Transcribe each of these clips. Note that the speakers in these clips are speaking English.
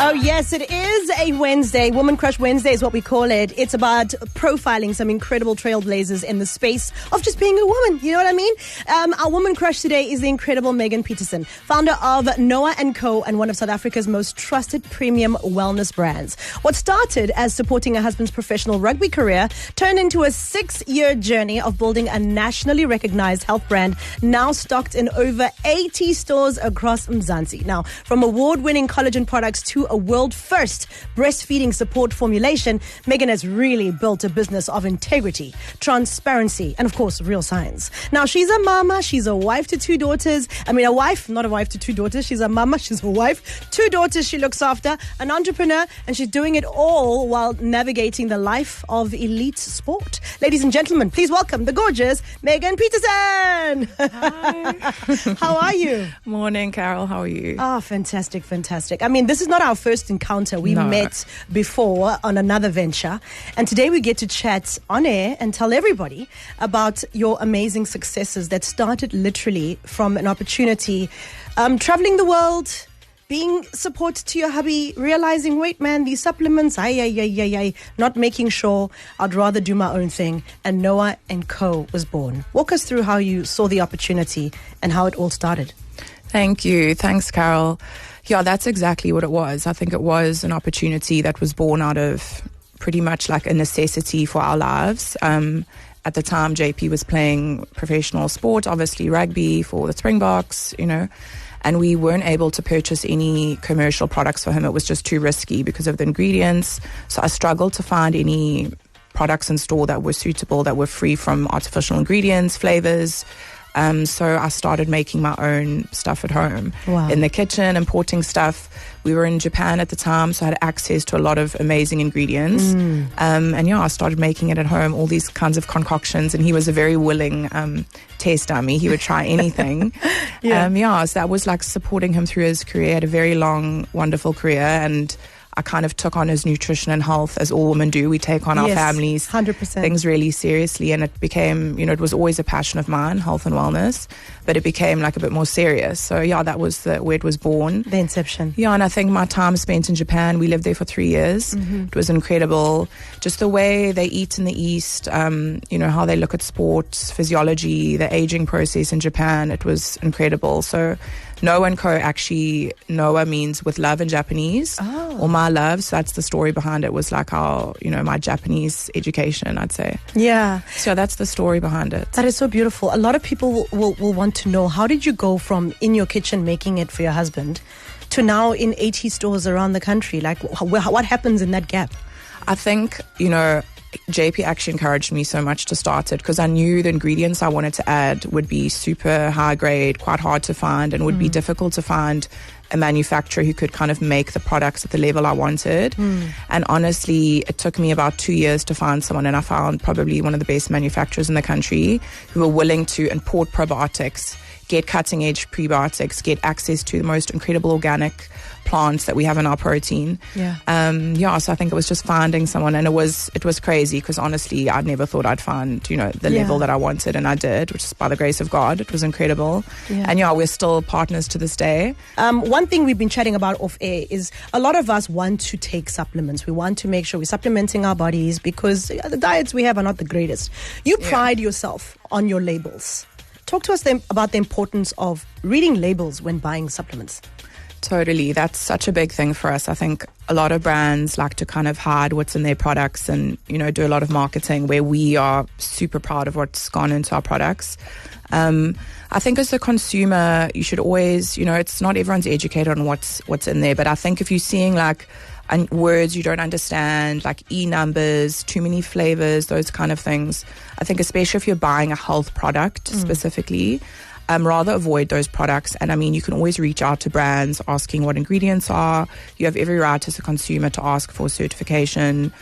Oh, yes, it is a Wednesday. Woman Crush Wednesday is what we call it. It's about profiling some incredible trailblazers in the space of just being a woman. You know what I mean? Our Woman Crush today is the incredible Megan Pietersen, founder of Noa Co and one of South Africa's most trusted premium wellness brands. What started as supporting her husband's professional rugby career turned into a 6-year journey of building a nationally recognized health brand now stocked in over 80 stores across Mzansi. Now, from award-winning collagen products to a world-first breastfeeding support formulation, Megan has really built a business of integrity, transparency, and of course, real science. Now, she's a mama, she's a wife to 2 daughters. A wife, not a wife to 2 daughters. She's a mama, she's a wife, 2 daughters she looks after, an entrepreneur, and she's doing it all while navigating the life of elite sport. Ladies and gentlemen, please welcome the gorgeous Megan Pietersen. Hi. How are you? Morning, Carol. How are you? Oh, fantastic, fantastic. This is not our first encounter. We met before on another venture, and today we get to chat on air and tell everybody about your amazing successes that started literally from an opportunity, traveling the world, being support to your hubby, realizing, wait, man, these supplements, not making sure, I'd rather do my own thing. And Noa Co was born. Walk us through how you saw the opportunity and how it all started. Thank you. Thanks, Carol. Yeah, that's exactly what it was. I think it was an opportunity that was born out of pretty much like a necessity for our lives. At the time, JP was playing professional sport, obviously rugby for the Springboks, and we weren't able to purchase any commercial products for him. It was just too risky because of the ingredients. So I struggled to find any products in store that were suitable, that were free from artificial ingredients, flavors. So I started making my own stuff at home in the kitchen, importing stuff. We were in Japan at the time, so I had access to a lot of amazing ingredients. I started making it at home, all these kinds of concoctions, and he was a very willing taste dummy. He would try anything. So that was like supporting him through his career. He had a very long, wonderful career, and I kind of took on his nutrition and health as all women do. We take on our families, 100%. Things really seriously, and it became, it was always a passion of mine, health and wellness, but it became like a bit more serious. So that was where it was born. The inception. Yeah, and I think my time spent in Japan, we lived there for 3 years. It was incredible. Just the way they eat in the East, how they look at sports, physiology, the aging process in Japan, it was incredible. So Noa Co, actually, Noa means with love in Japanese, or my love. So that's the story behind it, was like our, my Japanese education, I'd say. Yeah. So that's the story behind it. That is so beautiful. A lot of people will want to know, how did you go from in your kitchen making it for your husband to now in 80 stores around the country? Like, what happens in that gap? I think, JP actually encouraged me so much to start it because I knew the ingredients I wanted to add would be super high grade, quite hard to find, and would be difficult to find a manufacturer who could kind of make the products at the level I wanted. And honestly, it took me about 2 years to find someone, and I found probably one of the best manufacturers in the country who were willing to import probiotics, get cutting edge prebiotics, get access to the most incredible organic plants that we have in our protein. So I think it was just finding someone, and it was crazy because honestly I'd never thought I'd find the level that I wanted, and I did, which is by the grace of God. It was incredible. And we're still partners to this day. One thing we've been chatting about off air is a lot of us want to take supplements. We want to make sure we're supplementing our bodies because the diets we have are not the greatest. You pride yourself on your labels. Talk to us about the importance of reading labels when buying supplements. Totally. That's such a big thing for us. I think a lot of brands like to kind of hide what's in their products and, do a lot of marketing where we are super proud of what's gone into our products. I think as a consumer, you should always, it's not everyone's educated on what's in there, but I think if you're seeing like words you don't understand, like numbers, too many flavors, those kind of things, I think especially if you're buying a health product specifically, rather avoid those products. And you can always reach out to brands asking what ingredients are. You have every right as a consumer to ask for certification.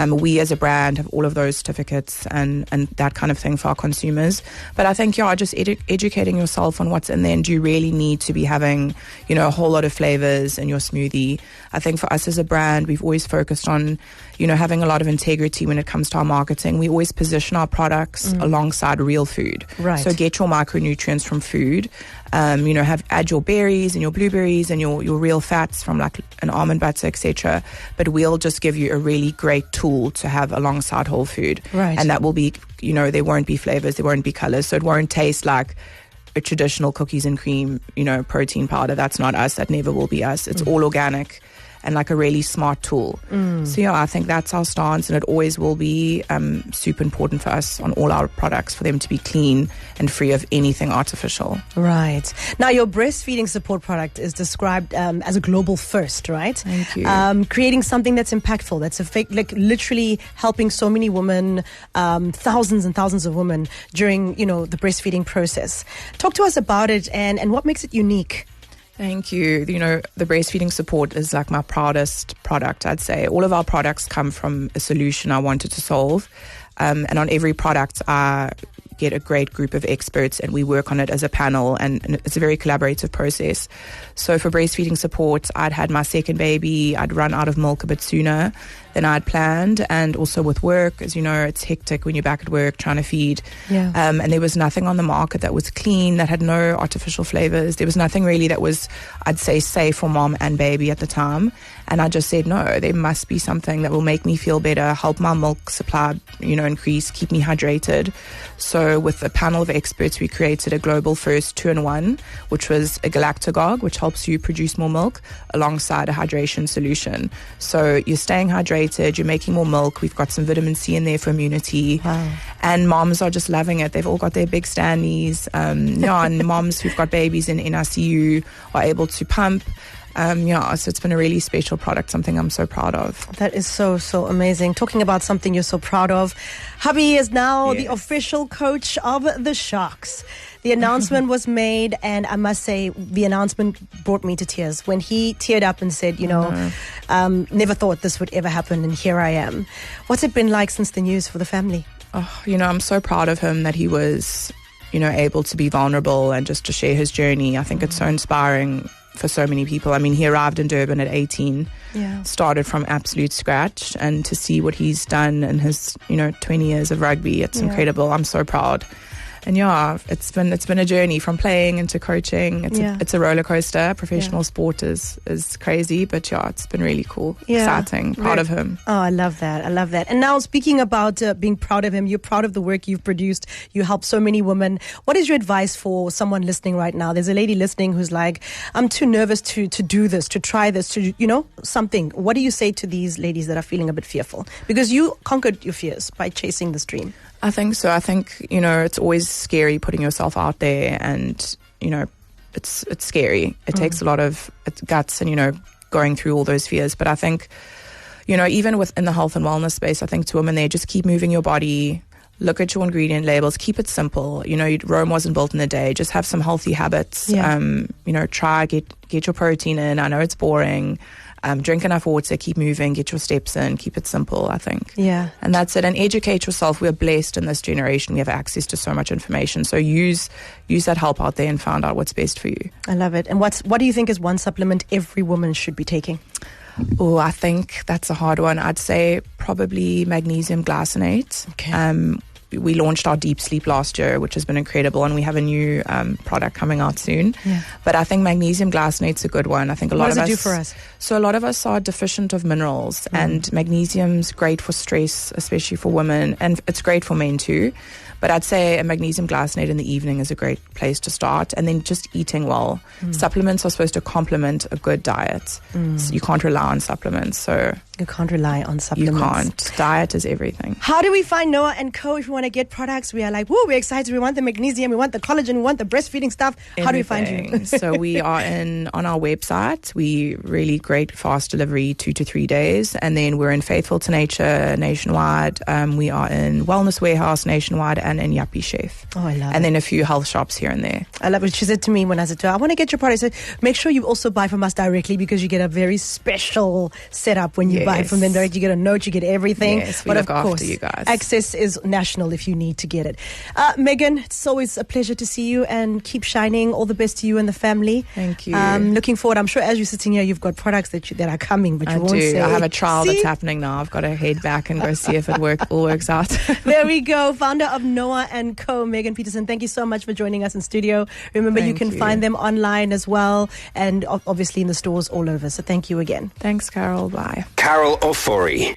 We as a brand have all of those certificates and that kind of thing for our consumers. But I think, just educating yourself on what's in there, and do you really need to be having, a whole lot of flavors in your smoothie? I think for us as a brand, we've always focused on, having a lot of integrity when it comes to our marketing. We always position our products alongside real food. Right. So get your micronutrients from food. Add your berries and your blueberries and your real fats from like an almond butter, etc. But we'll just give you a really great tool to have alongside whole food. Right. And that will be, there won't be flavors, there won't be colors. So it won't taste like a traditional cookies and cream, protein powder. That's not us. That never will be us. It's all organic and like a really smart tool. So I think that's our stance, and it always will be super important for us on all our products for them to be clean and free of anything artificial. Right. Now, your breastfeeding support product is described as a global first, right? Thank you. Creating something that's impactful, that's like literally helping so many women, thousands and thousands of women during, the breastfeeding process. Talk to us about it and what makes it unique. Thank you. The breastfeeding support is like my proudest product, I'd say. All of our products come from a solution I wanted to solve. And on every product, I get a great group of experts and we work on it as a panel, and it's a very collaborative process. So for breastfeeding support, I'd had my second baby. I'd run out of milk a bit sooner than I'd planned, and also with work, as you know, it's hectic when you're back at work trying to feed. Yeah. And there was nothing on the market that was clean, that had no artificial flavors. There was nothing really that was, I'd say, safe for mom and baby at the time. And I just said, no, there must be something that will make me feel better, help my milk supply, increase, keep me hydrated. So with a panel of experts, we created a global first 2-in-1, which was a galactagogue, which helps you produce more milk, alongside a hydration solution. So you're staying hydrated, you're making more milk. We've got some vitamin C in there for immunity. Wow. And moms are just loving it. They've all got their big standees. And moms who've got babies in ICU are able to pump. So it's been a really special product, something I'm so proud of. That is so, so amazing. Talking about something you're so proud of, hubby is now the official coach of the Sharks. The announcement was made, and I must say the announcement brought me to tears when he teared up and said, never thought this would ever happen, and here I am. What's it been like since the news for the family? Oh, I'm so proud of him that he was, able to be vulnerable and just to share his journey. I think it's so inspiring for so many people. I mean, he arrived in Durban at 18, started from absolute scratch, and to see what he's done in his, 20 years of rugby, it's incredible. I'm so proud. And it's been a journey from playing into coaching. It's a roller coaster. Professional sport is crazy, but it's been really cool, exciting. Proud of him. Oh, I love that. And now, speaking about being proud of him, you're proud of the work you've produced. You help so many women. What is your advice for someone listening right now? There's a lady listening who's like, I'm too nervous to do this, to try this, to something. What do you say to these ladies that are feeling a bit fearful? Because you conquered your fears by chasing this dream. I think so. I think, it's always scary putting yourself out there, and, it's scary. It takes a lot of guts and, going through all those fears. But I think, even within the health and wellness space, I think to women there, just keep moving your body, look at your ingredient labels, keep it simple. Rome wasn't built in a day. Just have some healthy habits. Try, get your protein in. I know it's boring. Drink enough water, keep moving, get your steps in, keep it simple, I think. Yeah. And that's it. And educate yourself. We're blessed in this generation. We have access to so much information. So use that help out there and find out what's best for you. I love it. And what do you think is one supplement every woman should be taking? Oh, I think that's a hard one. I'd say probably magnesium glycinate. Okay. We launched our deep sleep last year, which has been incredible, and we have a new product coming out soon. Yeah. But I think magnesium glycinate's a good one. I think a lot of us... What does it do for us? So a lot of us are deficient of minerals, and magnesium's great for stress, especially for women, and it's great for men too. But I'd say a magnesium glycinate in the evening is a great place to start, and then just eating well. Supplements are supposed to complement a good diet. So you can't rely on supplements. So you can't rely on supplements. You can't. Diet is everything. How do we find Noa & Co if we want to get products? We are like, woo, we're excited. We want the magnesium, we want the collagen, we want the breastfeeding stuff. Everything. How do we find you? So we are on our website. We really great fast delivery, 2 to 3 days. And then we're in Faithful to Nature nationwide. We are in Wellness Warehouse nationwide and in Yappie Chef. Oh, I love it. And then a few health shops here and there. I love it. She said to me when I said to her, I want to get your products. Make sure you also buy from us directly, because you get a very special setup when you buy buy it from them direct. You get a note, you get everything. Yes, we but look of after course, you guys. access is national if you need to get it. Megan, it's always a pleasure to see you, and keep shining. All the best to you and the family. Thank you. Looking forward. I'm sure as you're sitting here, you've got products that are coming, but you won't say. I have a trial that's happening now. I've got to head back and go see if it all works out. There we go. Founder of Noa Co, Megan Pietersen. Thank you so much for joining us in studio. Remember, you can find them online as well, and obviously in the stores all over. So thank you again. Thanks, Carol. Bye. Carol Ofori.